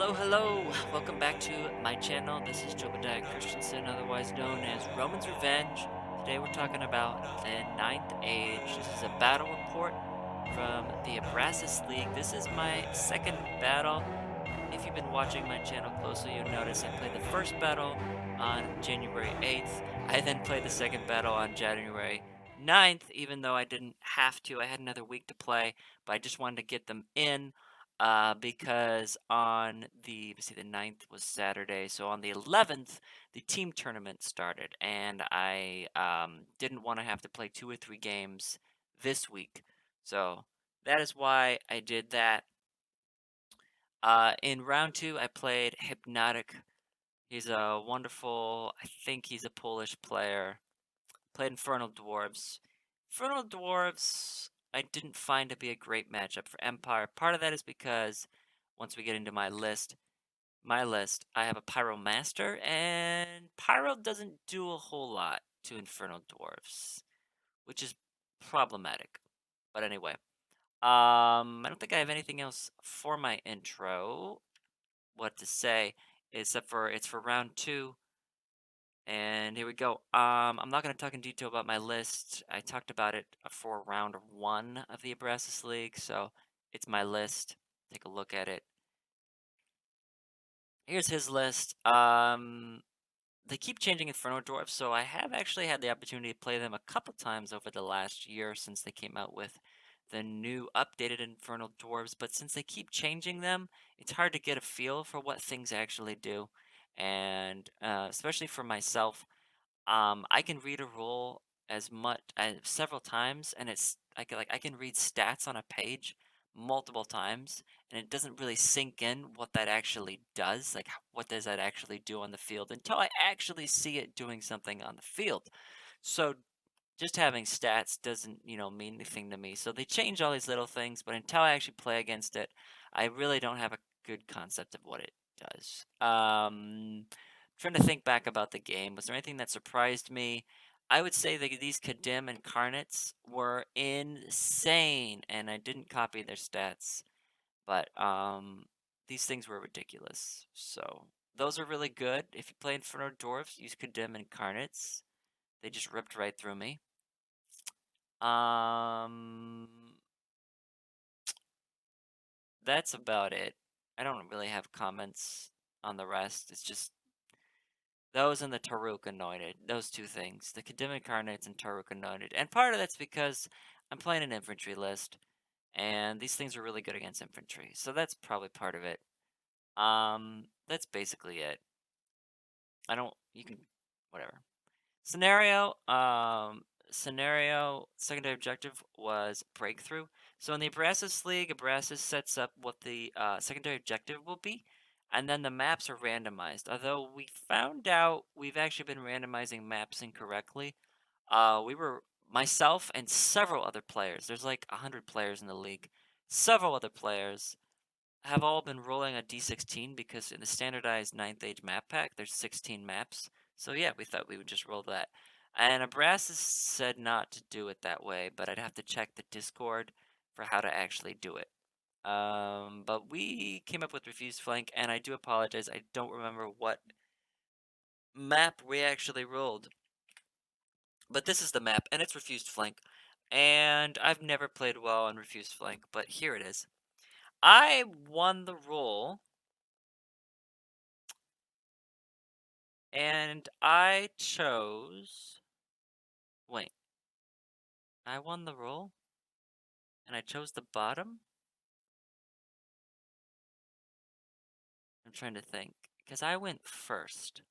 Hello, hello! Welcome back to my channel. This is Jobadiah Christensen, otherwise known as Roman's Revenge. Today we're talking about the Ninth Age. This is a battle report from the Abrasus League. This is my second battle. If you've been watching my channel closely, you'll notice I played the first battle on January 8th. I then played the second battle on January 9th, even though I didn't have to. I had another week to play, but I just wanted to get them in because on let's see, the 9th was Saturday. So on the 11th, the team tournament started, and I didn't want to have to play 2 or 3 games this week. So that is why I did that. In round two, I played Hypnotic. He's a wonderful, I think he's a Polish player. Played Infernal Dwarves. Infernal Dwarves, I didn't find to be a great matchup for Empire. Part of that is because once we get into my list, I have a Pyromaster, and Pyro doesn't do a whole lot to Infernal Dwarves, which is problematic. But anyway, I don't think I have anything else for my intro. What to say, except for it's for round two. And here we go. I'm not going to talk in detail about my list. I talked about it for round one of the Abrasus League, so it's my list. Take a look at it. Here's his list. They keep changing Inferno Dwarfs, so I have actually had the opportunity to play them a couple times over the last year since they came out with the new updated Infernal Dwarves, but since they keep changing them, it's hard to get a feel for what things actually do. And especially for myself, I can read a rule as much as several times, and I can read stats on a page multiple times, and it doesn't really sink in what that actually does. Like, what does that actually do on the field until I actually see it doing something on the field. So just having stats doesn't, mean anything to me. So they change all these little things, but until I actually play against it, I really don't have a good concept of what it does. Trying to think back about the game. Was there anything that surprised me? I would say that these Kadim incarnates were insane, and I didn't copy their stats, but these things were ridiculous. So those are really good. If you play Inferno Dwarfs, use Kadim incarnates. They just ripped right through me. Um, that's about it. I don't really have comments on the rest. It's just those and the Taruk Anointed. Those two things. The Kadimic Carnates and Taruk Anointed. And part of that's because I'm playing an infantry list, and these things are really good against infantry. So that's probably part of it. That's basically it. You can, whatever. Scenario, secondary objective was breakthrough. So in the Abrasus League, Abrasus sets up what the secondary objective will be, and then the maps are randomized. Although we found out we've actually been randomizing maps incorrectly. Myself and several other players, there's like 100 players in the league, several other players have all been rolling a D16 because in the standardized 9th Age map pack, there's 16 maps. So yeah, we thought we would just roll that. And Abrasus said not to do it that way, but I'd have to check the Discord for how to actually do it. But we came up with Refused Flank, and I do apologize. I don't remember what map we actually rolled. But this is the map, and it's Refused Flank. And I've never played well on Refused Flank, but here it is. I won the roll. And I chose. Wait, I won the roll? And I chose the bottom? I'm trying to think. Because I went first.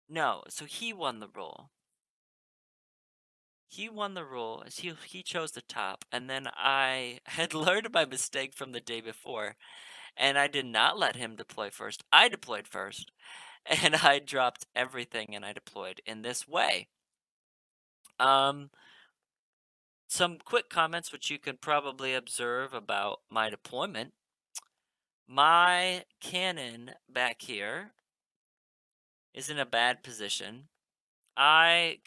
No, so he won the roll. He won the roll. He chose the top. And then I had learned my mistake from the day before. And I did not let him deploy first. I deployed first. And I dropped everything and I deployed in this way. Some quick comments which you can probably observe about my deployment. My cannon back here is in a bad position. I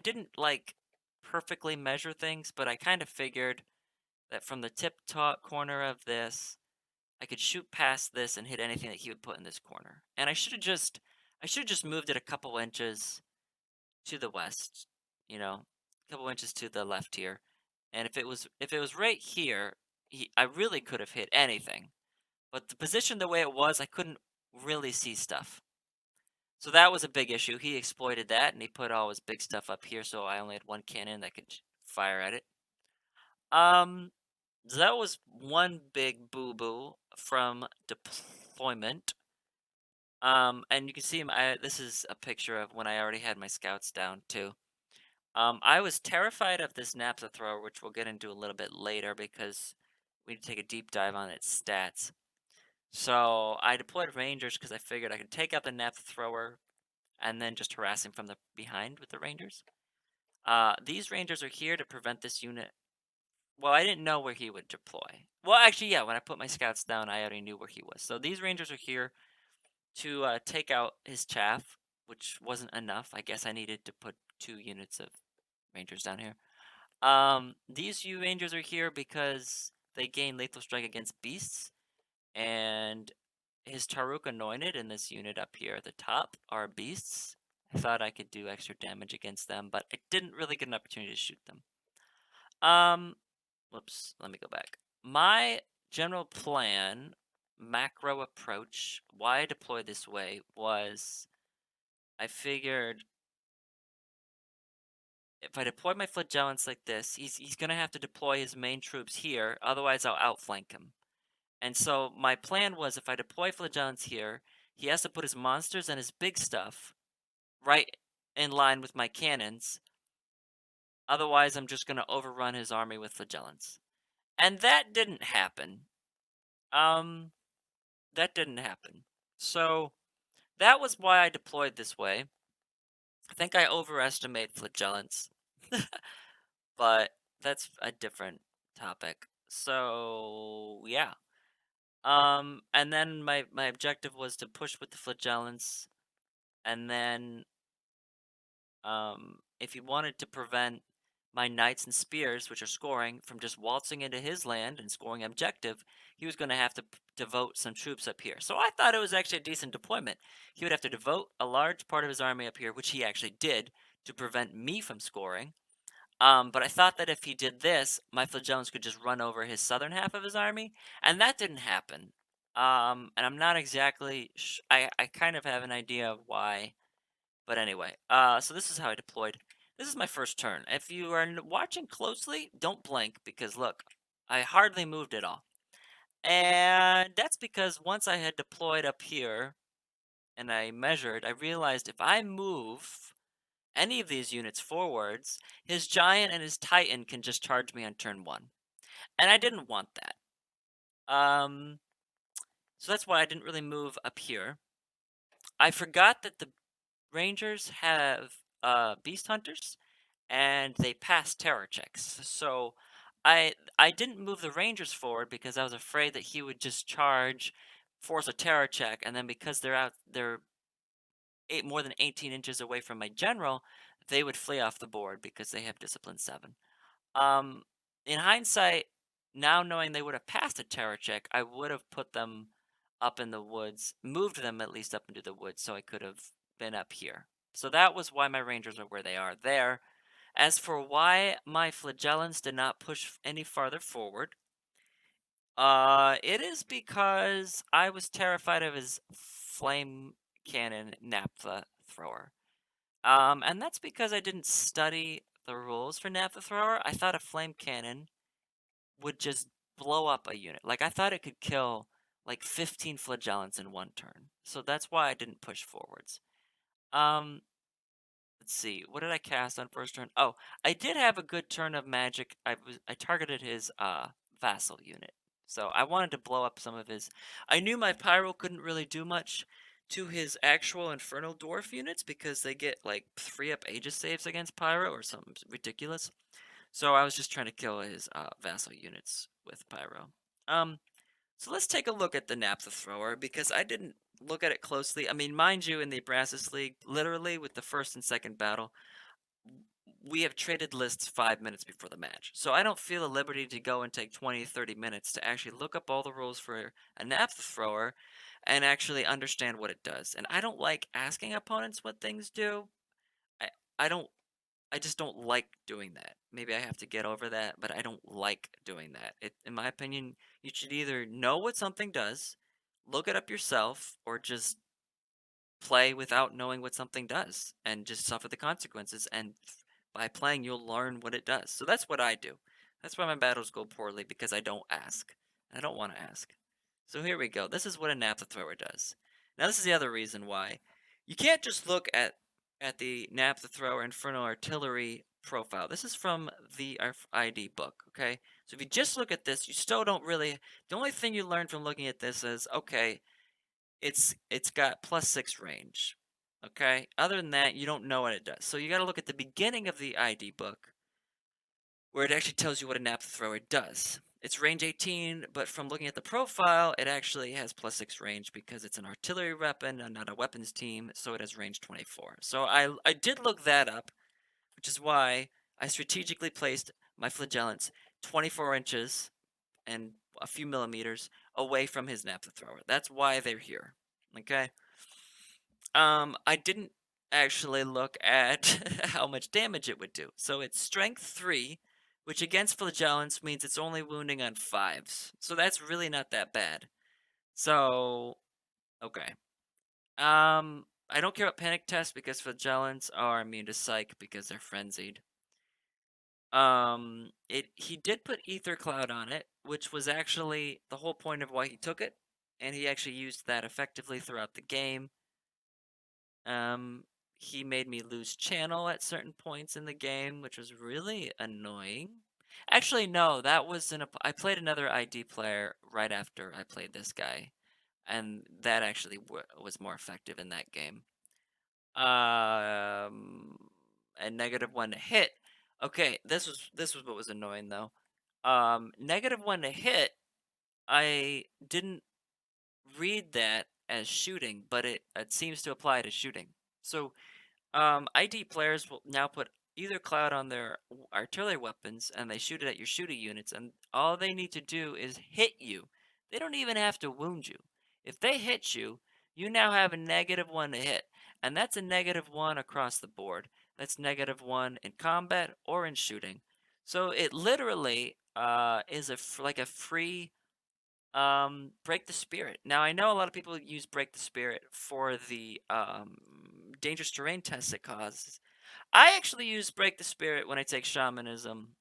didn't like perfectly measure things, but I kind of figured that from the tip top corner of this I could shoot past this and hit anything that he would put in this corner. And I should have just moved it a couple inches to the west, a couple inches to the left here. And if it was right here, I really could have hit anything. But the position the way it was, I couldn't really see stuff. So that was a big issue. He exploited that and he put all his big stuff up here, so I only had one cannon that could fire at it. Um so that was one big boo-boo from deployment. And you can see this is a picture of when I already had my scouts down too. I was terrified of this naphtha thrower, which we'll get into a little bit later because we need to take a deep dive on its stats. So I deployed rangers because I figured I could take out the naphtha thrower and then just harass him from the behind with the rangers. These rangers are here to prevent this unit. Well, I didn't know where he would deploy. Well, actually, yeah, when I put my scouts down, I already knew where he was. So these rangers are here to take out his chaff, which wasn't enough. I guess I needed to put 2 units of rangers down here. These rangers are here because they gain lethal strike against beasts, and his Taruk anointed in this unit up here at the top are beasts. I thought I could do extra damage against them, but I didn't really get an opportunity to shoot them. Um, Whoops, let me go back. My general plan, macro approach, why I deployed this way was I figured if I deploy my flagellants like this, he's gonna have to deploy his main troops here, otherwise I'll outflank him. And so my plan was if I deploy flagellants here, he has to put his monsters and his big stuff right in line with my cannons. Otherwise, I'm just gonna overrun his army with flagellants. And that didn't happen. Um, that didn't happen. So that was why I deployed this way. I think I overestimate flagellants, but that's a different topic. So yeah. And then my objective was to push with the flagellants, and then if he wanted to prevent my knights and spears, which are scoring, from just waltzing into his land and scoring objective, he was going to have to devote some troops up here. So I thought it was actually a decent deployment. He would have to devote a large part of his army up here, which he actually did, to prevent me from scoring. But I thought that if he did this, my flagellants could just run over his southern half of his army, and that didn't happen. And I'm not exactly. I kind of have an idea of why, but anyway. So this is how I deployed. This is my first turn. If you are watching closely, don't blink because look, I hardly moved at all, and that's because once I had deployed up here and I measured, I realized if I move any of these units forwards, his giant and his titan can just charge me on turn 1. And I didn't want that. So that's why I didn't really move up here. I forgot that the rangers have beast hunters and they pass terror checks. So I didn't move the rangers forward because I was afraid that he would just charge, force a terror check, and then because they're more than 18 inches away from my general, they would flee off the board because they have discipline 7. Um, in hindsight, now knowing they would have passed a terror check, I would have put them up in the woods, moved them at least up into the woods so I could have been up here. So that was why my rangers are where they are there. As for why my flagellants did not push any farther forward, it is because I was terrified of his flame cannon naphtha thrower. And that's because I didn't study the rules for naphtha thrower. I thought a flame cannon would just blow up a unit. Like I thought it could kill like 15 flagellants in one turn. So that's why I didn't push forwards. Um, let's see. What did I cast on first turn? Oh, I did have a good turn of magic. I targeted his vassal unit. So I wanted to blow up some of his. I knew my pyro couldn't really do much to his actual infernal dwarf units because they get like 3-up Aegis saves against pyro or something ridiculous. So I was just trying to kill his vassal units with pyro. So let's take a look at the naphtha thrower because I didn't look at it closely. I mean, mind you, in the Abrasus League, literally with the first and second battle, we have traded lists 5 minutes before the match. So I don't feel a liberty to go and take 20, 30 minutes to actually look up all the rules for a naphtha thrower and actually understand what it does. And I don't like asking opponents what things do. I, I don't I just don't like doing that. Maybe I have to get over that, but I don't like doing that. In my opinion, you should either know what something does, look it up yourself, or just play without knowing what something does and just suffer the consequences. And by playing, you'll learn what it does. So that's what I do. That's why my battles go poorly because I don't ask. I don't want to ask. So here we go. This is what a naphtha thrower does. Now this is the other reason why you can't just look at the naphtha thrower Infernal Artillery profile. This is from the ID book. Okay, so if you just look at this, you still don't really. The only thing you learn from looking at this is okay, it's got +6 range. Okay? Other than that, you don't know what it does. So you got to look at the beginning of the ID book where it actually tells you what a naphtha thrower does. It's range 18, but from looking at the profile, it actually has +6 range because it's an artillery weapon and not a weapons team, so it has range 24. So I did look that up, which is why I strategically placed my flagellants 24 inches and a few millimeters away from his naphtha thrower. That's why they're here. Okay? I didn't actually look at how much damage it would do. So it's strength 3, which against flagellants means it's only wounding on 5s. So that's really not that bad. So, okay. I don't care about panic test because flagellants are immune to psych because they're frenzied. He did put ether cloud on it, which was actually the whole point of why he took it, and he actually used that effectively throughout the game. Um, he made me lose channel at certain points in the game, which was really annoying. Actually, no, that was I played another ID player right after I played this guy, and that actually was more effective in that game. Um, and -1 to hit. Okay, this was what was annoying though. -1 to hit. I didn't read that as shooting, but it seems to apply to shooting. So ID players will now put either cloud on their artillery weapons and they shoot it at your shooting units, and all they need to do is hit you. They don't even have to wound you. If they hit you, you now have a -1 to hit, and that's a -1 across the board. That's -1 in combat or in shooting. So it literally is like a free break the spirit. Now I know a lot of people use break the spirit for the dangerous terrain tests it causes. I actually use break the spirit when I take shamanism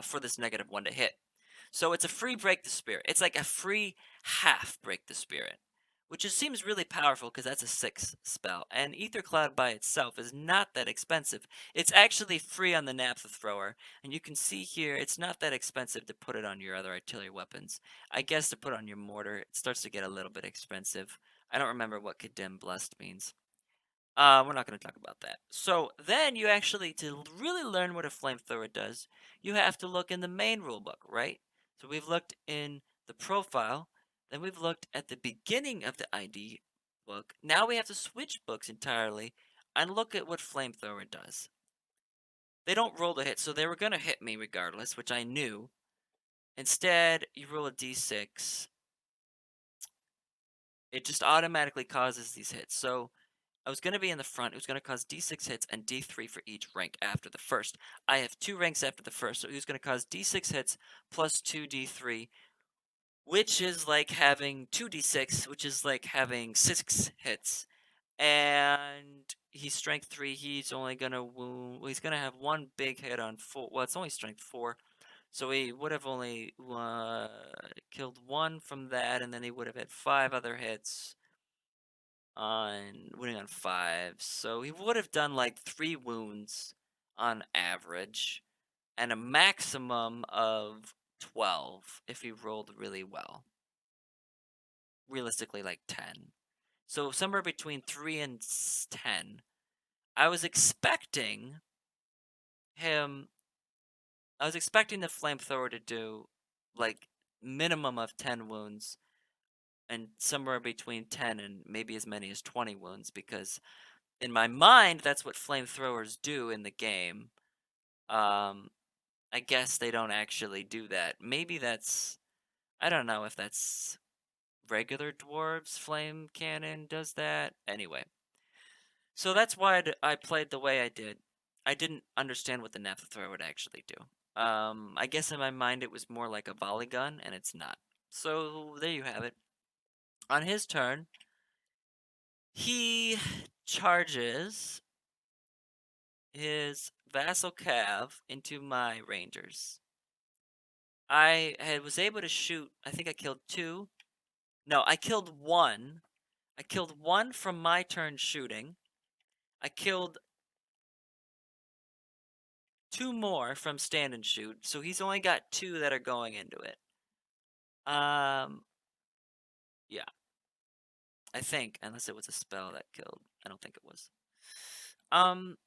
for this -1 to hit. So it's a free break the spirit. It's like a free half break the spirit, which just seems really powerful because that's a 6 spell. And Ether Cloud by itself is not that expensive. It's actually free on the naphtha thrower, and you can see here it's not that expensive to put it on your other artillery weapons. I guess to put on your mortar, it starts to get a little bit expensive. I don't remember what Kadim Blessed means. We're not going to talk about that. So then you actually, to really learn what a flamethrower does, you have to look in the main rulebook, right? So we've looked in the profile, then we've looked at the beginning of the ID book. Now we have to switch books entirely and look at what flamethrower does. They don't roll the hit, so they were going to hit me regardless, which I knew. Instead, you roll a d6. It just automatically causes these hits. So I was going to be in the front. It was going to cause d6 hits and d3 for each rank after the first. I have 2 ranks after the first, so it was going to cause d6 hits plus 2d3, which is like having 2d6, which is like having 6 hits. And he's strength 3. He's only going to wound. Well, he's going to have 1 big hit on 4. Well, it's only strength 4. So he would have only killed 1 from that, and then he would have had 5 other hits on winning on 5. So he would have done like 3 wounds on average and a maximum of 12 if he rolled really well. Realistically, like 10. So somewhere between 3 and 10. I was expecting him. I was expecting the flamethrower to do like minimum of 10 wounds and somewhere between 10 and maybe as many as 20 wounds because In my mind, that's what flamethrowers do in the game. Um, I guess they don't actually do that. Maybe that's I don't know if that's regular dwarves flame cannon does that. Anyway, so that's why I played the way I did. I didn't understand what the naphtha thrower would actually do. I guess in my mind it was more like a volley gun, and it's not. So there you have it. On his turn, he charges his vassal cav into my rangers. Was able to shoot. I think I killed two. No, I killed one. I killed one from my turn shooting. I killed two more from stand and shoot, so he's only got two that are going into it. Um, yeah, I think, unless it was a spell that killed. I don't think it was. Um,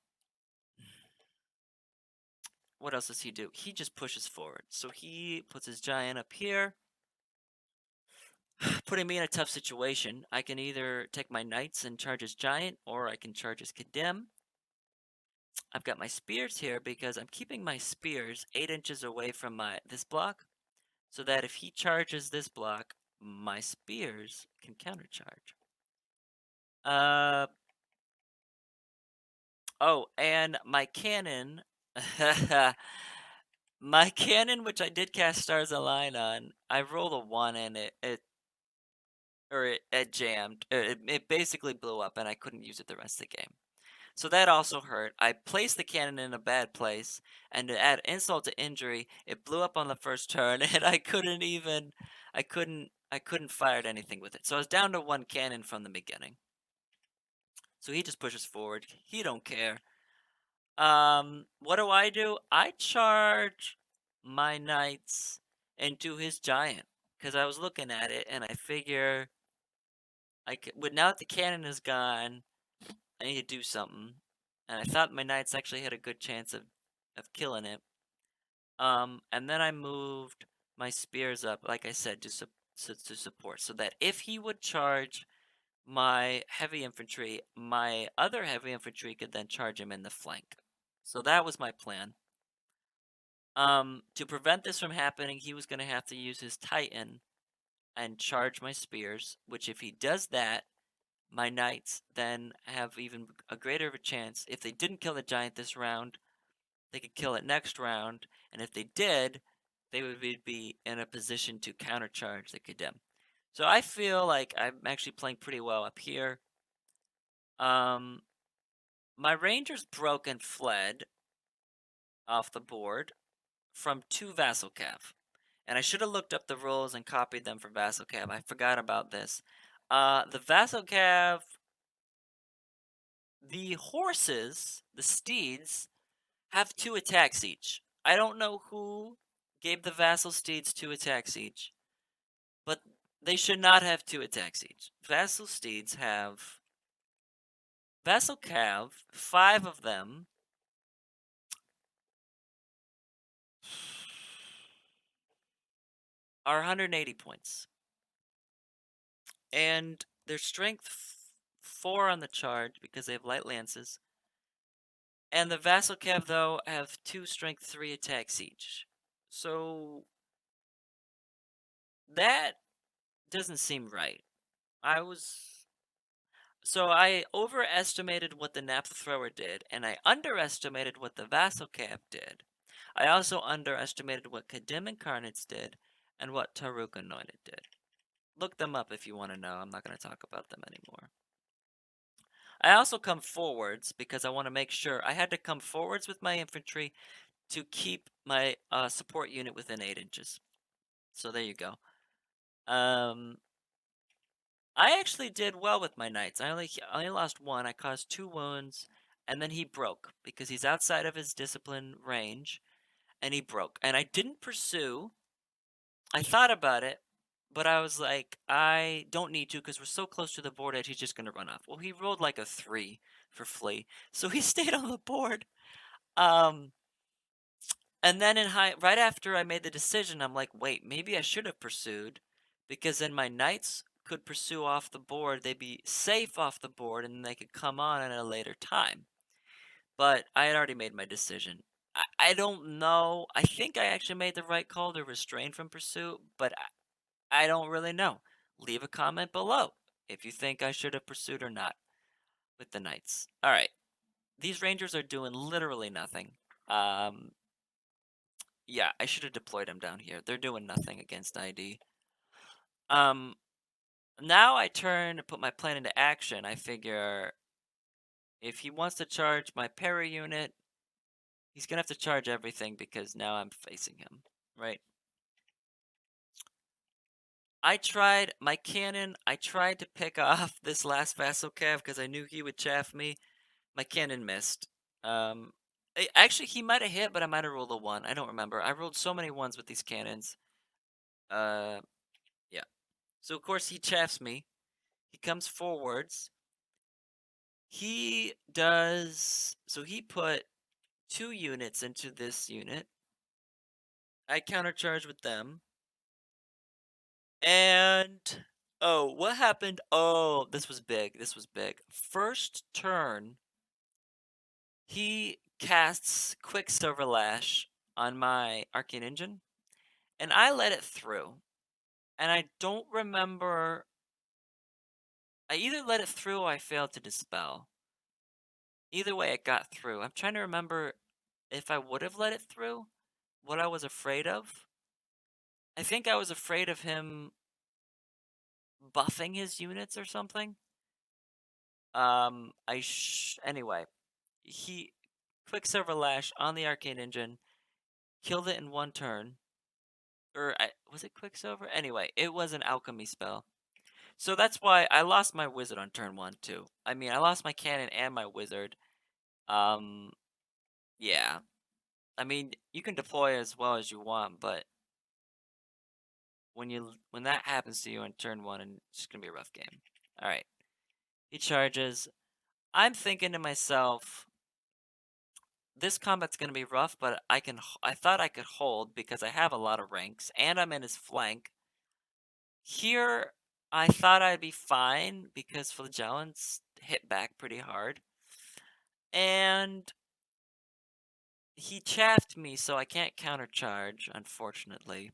what else does he do? He just pushes forward. So he puts his giant up here, putting me in a tough situation. I can either take my knights and charge his giant, or I can charge his Kadem. I've got my spears here because I'm keeping my spears 8 inches away from this block, so that if he charges this block, my spears can countercharge. Oh, and my cannon, my cannon, which I did cast Stars Align on, I rolled a 1 and it jammed. It basically blew up and I couldn't use it the rest of the game. So that also hurt. I placed the cannon in a bad place, and to add insult to injury, it blew up on the first turn, and I couldn't fire anything with it. So I was down to 1 cannon from the beginning. So he just pushes forward. He don't care. What do? I charge my knights into his giant because I was looking at it and I figure now that the cannon is gone, I need to do something. And I thought my knights actually had a good chance of killing it. And then I moved my spears up, like I said, to support, so that if he would charge my heavy infantry, my other heavy infantry could then charge him in the flank. So that was my plan. To prevent this from happening, he was going to have to use his Titan and charge my spears, which if he does that, my knights then have even a greater of a chance. If they didn't kill the giant this round, they could kill it next round, and if they did, they would be in a position to countercharge the Kadem. So I feel like I'm actually playing pretty well up here. My rangers broke and fled off the board from 2 vassal cav. And I should have looked up the rules and copied them for vassal cav. I forgot about this. The vassal cav, the horses, the steeds, have 2 attacks each. I don't know who gave the vassal steeds 2 attacks each, but they should not have 2 attacks each. Vassal steeds have vassal cav, 5 of them are 180 points. And their strength 4 on the charge because they have light lances. And the vassal cav, though, have 2 strength 3 attacks each. So that doesn't seem right. So I overestimated what the naphtha thrower did, and I underestimated what the vassal cav did. I also underestimated what Kadim Incarnates did, and what Taruk Anointed did. Look them up if you want to know. I'm not going to talk about them anymore. I also come forwards because I want to make sure. I had to come forwards with my infantry to keep my support unit within 8 inches. So there you go. I actually did well with my knights. I only lost 1. I caused 2 wounds, and then he broke because he's outside of his discipline range, and he broke. And I didn't pursue. I thought about it, but I was like, I don't need to because we're so close to the board edge. He's just gonna run off. Well, he rolled like a 3 for flee, so he stayed on the board. And then right after I made the decision, I'm like, wait, maybe I should have pursued, because then my knights could pursue off the board, they'd be safe off the board, and they could come on at a later time. But I had already made my decision. I don't know. I think I actually made the right call to restrain from pursuit, but I don't really know. Leave a comment below if you think I should have pursued or not with the knights. All right. These rangers are doing literally nothing. Um, yeah, I should have deployed them down here. They're doing nothing against ID. Um, Now I turn to put my plan into action. I figure if he wants to charge my parry unit, he's gonna have to charge everything because now I'm facing him, right? I tried my cannon. I tried to pick off this last vassal cav because I knew he would chaff me. My cannon missed. Actually, he might have hit, but I might have rolled a one. I don't remember. I rolled so many ones with these cannons. Uh, yeah. So of course he chaffs me. He comes forwards. He does. So he put 2 units into this unit. I countercharge with them. And oh, what happened? Oh, this was big. This was big. First turn, he casts Quicksilver Lash on my Arcane Engine, and I let it through. And I don't remember. I either let it through or I failed to dispel. Either way, it got through. I'm trying to remember if I would have let it through, what I was afraid of. I think I was afraid of him buffing his units or something. Anyway, he Quicksilver Lash on the Arcane Engine, killed it in 1 turn. Was it Quicksilver? Anyway, it was an alchemy spell. So that's why I lost my wizard on turn 1 too. I mean, I lost my cannon and my wizard. Um, yeah. I mean, you can deploy as well as you want, but when that happens to you on turn 1, and it's just gonna be a rough game. All right. He charges. I'm thinking to myself, this combat's gonna be rough, but I thought I could hold because I have a lot of ranks and I'm in his flank. Here, I thought I'd be fine because Flagellants hit back pretty hard. And he chaffed me, so I can't countercharge, unfortunately.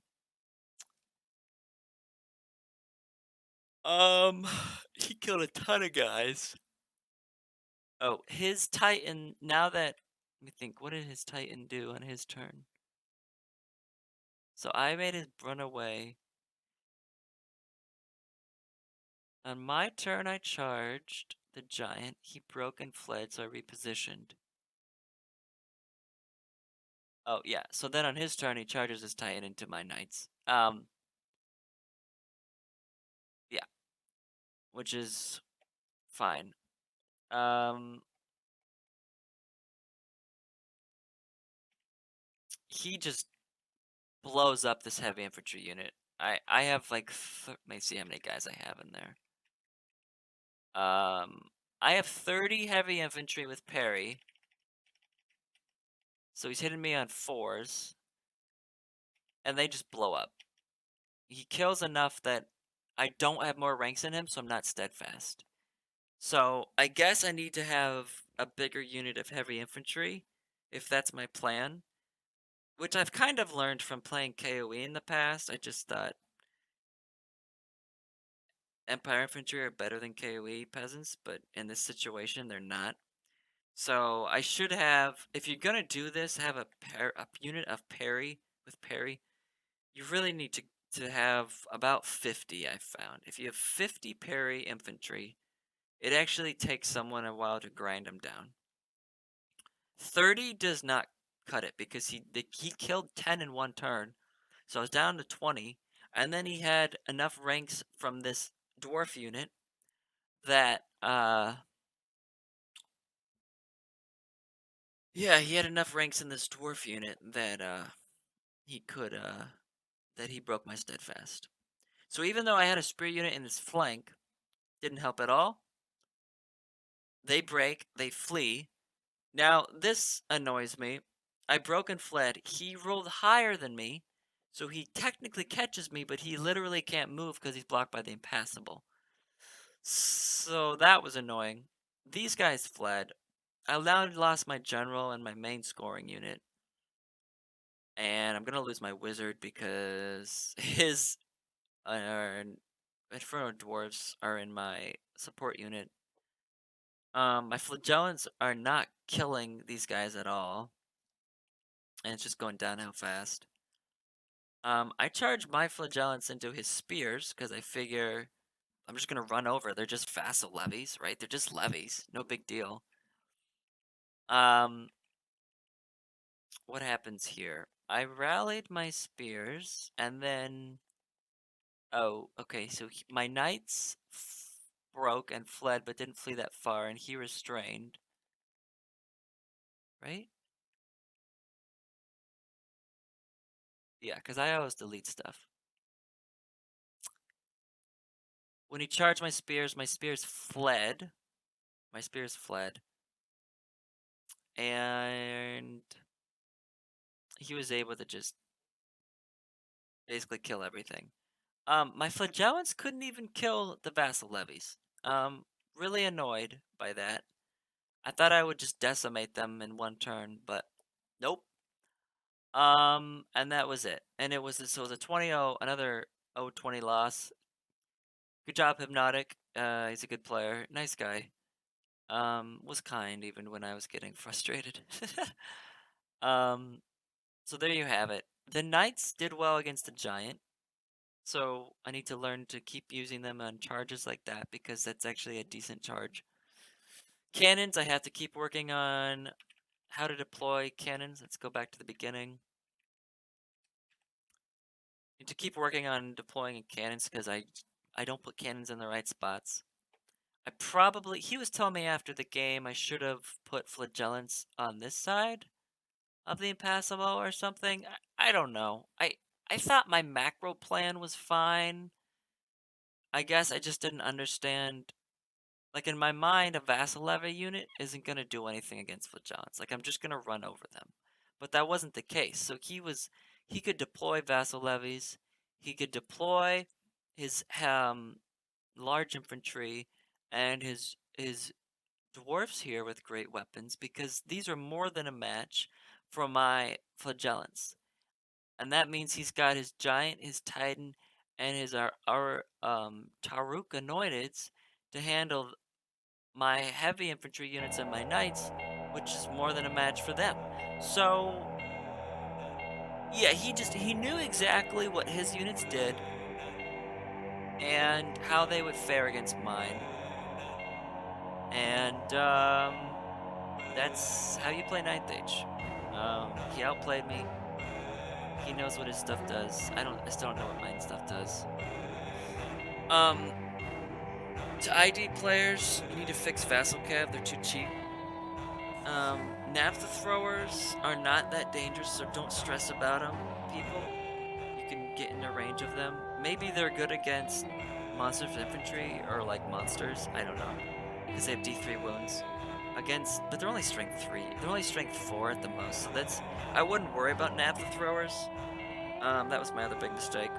He killed a ton of guys. Oh, his Titan, let me think, what did his Titan do on his turn? So I made him run away. On my turn, I charged the giant. He broke and fled, so I repositioned. Oh, yeah. So then on his turn, he charges his Titan into my knights. Yeah. Which is fine. He just blows up this heavy infantry unit. I have like, let me see how many guys I have in there. I have 30 heavy infantry with parry. So he's hitting me on 4s. And they just blow up. He kills enough that I don't have more ranks in him, so I'm not steadfast. So I guess I need to have a bigger unit of heavy infantry, if that's my plan. Which I've kind of learned from playing KOE in the past. I just thought Empire infantry are better than KOE peasants, but in this situation they're not. So I should have, if you're gonna do this, have a unit of parry with parry. You really need to have about 50, I've found. If you have 50 parry infantry, it actually takes someone a while to grind them down. 30 does not cut it because he killed 10 in 1 turn, so I was down to 20, and then he had enough ranks from this dwarf unit that yeah, he had enough ranks in this dwarf unit that he could that he broke my steadfast. So even though I had a spear unit in his flank, didn't help at all. They break, they flee. Now, this annoys me. I broke and fled. He rolled higher than me, So he technically catches me, but he literally can't move because he's blocked by the impassable. So that was annoying. These guys fled. I now lost my general and my main scoring unit. And I'm gonna lose my wizard because his Infernal Dwarves are in my support unit. My flagellants are not killing these guys at all. And it's just going downhill fast. I charge my flagellants into his spears because I figure I'm just gonna run over. They're just vassal levies, right? They're just levies, no big deal. Um, what happens here? I rallied my spears, and then oh, okay. So my knights broke and fled, but didn't flee that far, and he restrained, right? Yeah, because I always delete stuff. When he charged my spears fled. My spears fled. And he was able to just basically kill everything. My flagellants couldn't even kill the vassal levies. Really annoyed by that. I thought I would just decimate them in one turn, but nope. And that was it. And it was so it was a 20-0, another 0-20 loss. Good job, Hypnotic. He's a good player, nice guy. Was kind even when I was getting frustrated. um, so there you have it. The knights did well against the giant. So I need to learn to keep using them on charges like that because that's actually a decent charge. Cannons, I have to keep working on how to deploy cannons. Let's go back to the beginning. Need to keep working on deploying cannons because I don't put cannons in the right spots. He was telling me after the game I should have put flagellants on this side of the impassable or something. I don't know. I thought my macro plan was fine. I guess I just didn't understand. Like in my mind, a vassal levy unit isn't gonna do anything against flagellants. Like I'm just gonna run over them. But that wasn't the case. So he could deploy vassal levies. He could deploy his large infantry and his dwarfs here with great weapons because these are more than a match for my flagellants. And that means he's got his giant, his titan, and his our Taruk anointeds to handle my heavy infantry units and my knights, which is more than a match for them. So yeah, he knew exactly what his units did and how they would fare against mine. And that's how you play Ninth Age. He outplayed me. He knows what his stuff does. I still don't know what mine stuff does. Um, to ID players, you need to fix Vassal Cav, they're too cheap. Naphtha throwers are not that dangerous, so don't stress about them, people. You can get into range of them. Maybe they're good against monsters infantry or like monsters, I don't know. Because they have D3 wounds. But they're only strength 3. They're only strength 4 at the most, so I wouldn't worry about Naphtha throwers. That was my other big mistake.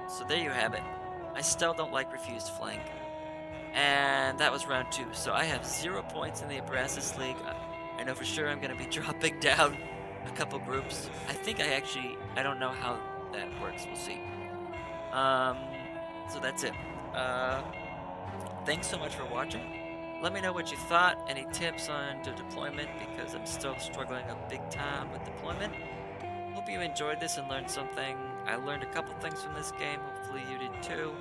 So there you have it. I still don't like refused flank. And that was round 2. So I have 0 points in the Abrasus League. I know for sure I'm going to be dropping down a couple groups. I don't know how that works. We'll see. So that's it. Thanks so much for watching. Let me know what you thought. Any tips on the deployment because I'm still struggling a big time with deployment. Hope you enjoyed this and learned something. I learned a couple things from this game. Hopefully you did too.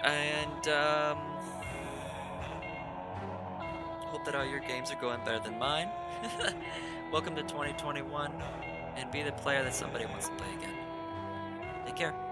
And hope that all your games are going better than mine. Welcome to 2021, and be the player that somebody wants to play again. Take care.